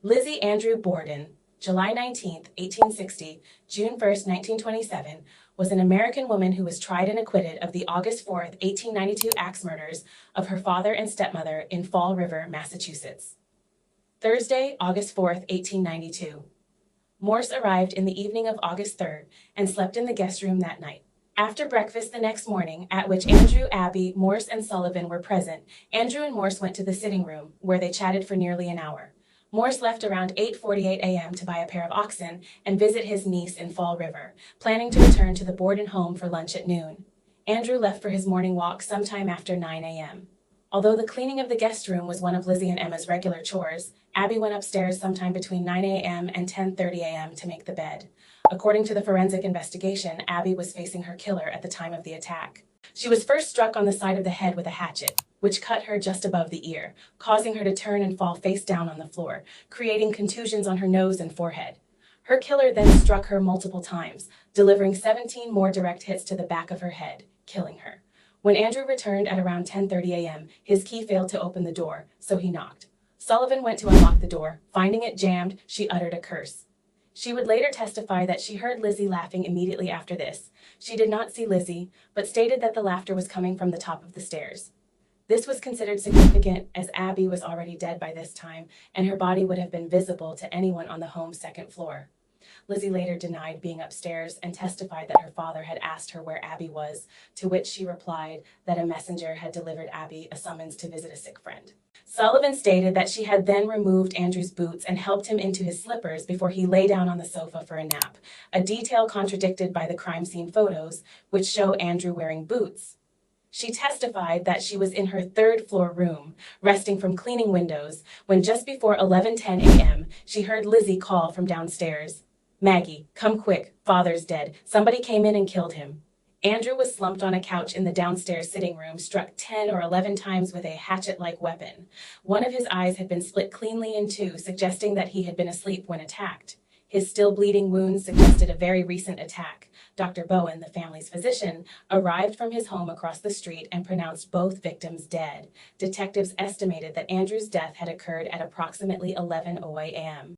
Lizzie Andrew Borden, July 19, 1860, June 1, 1927, was an American woman who was tried and acquitted of the August 4, 1892 axe murders of her father and stepmother in Fall River, Massachusetts. Thursday, August 4, 1892. Morse arrived in the evening of August 3rd and slept in the guest room that night. After breakfast the next morning, at which Andrew, Abby, Morse, and Sullivan were present, Andrew and Morse went to the sitting room, where they chatted for nearly an hour. Morse left around 8:48 a.m. to buy a pair of oxen and visit his niece in Fall River, planning to return to the Borden home for lunch at noon. Andrew left for his morning walk sometime after 9 a.m. Although the cleaning of the guest room was one of Lizzie and Emma's regular chores, Abby went upstairs sometime between 9 a.m. and 10:30 a.m. to make the bed. According to the forensic investigation, Abby was facing her killer at the time of the attack. She was first struck on the side of the head with a hatchet, which cut her just above the ear, causing her to turn and fall face down on the floor, creating contusions on her nose and forehead. Her killer then struck her multiple times, delivering 17 more direct hits to the back of her head, killing her. When Andrew returned at around 10:30 a.m., his key failed to open the door, so he knocked. Sullivan went to unlock the door. Finding it jammed, she uttered a curse. She would later testify that she heard Lizzie laughing immediately after this. She did not see Lizzie, but stated that the laughter was coming from the top of the stairs. This was considered significant as Abby was already dead by this time, and her body would have been visible to anyone on the home's second floor. Lizzie later denied being upstairs and testified that her father had asked her where Abby was, to which she replied that a messenger had delivered Abby a summons to visit a sick friend. Sullivan stated that she had then removed Andrew's boots and helped him into his slippers before he lay down on the sofa for a nap, a detail contradicted by the crime scene photos, which show Andrew wearing boots. She testified that she was in her third-floor room, resting from cleaning windows, when just before 11:10 a.m., she heard Lizzie call from downstairs. "Maggie, come quick, father's dead. Somebody came in and killed him." Andrew was slumped on a couch in the downstairs sitting room, struck 10 or 11 times with a hatchet-like weapon. One of his eyes had been split cleanly in two, suggesting that he had been asleep when attacked. His still bleeding wounds suggested a very recent attack. Dr. Bowen, the family's physician, arrived from his home across the street and pronounced both victims dead. Detectives estimated that Andrew's death had occurred at approximately 11:00 a.m.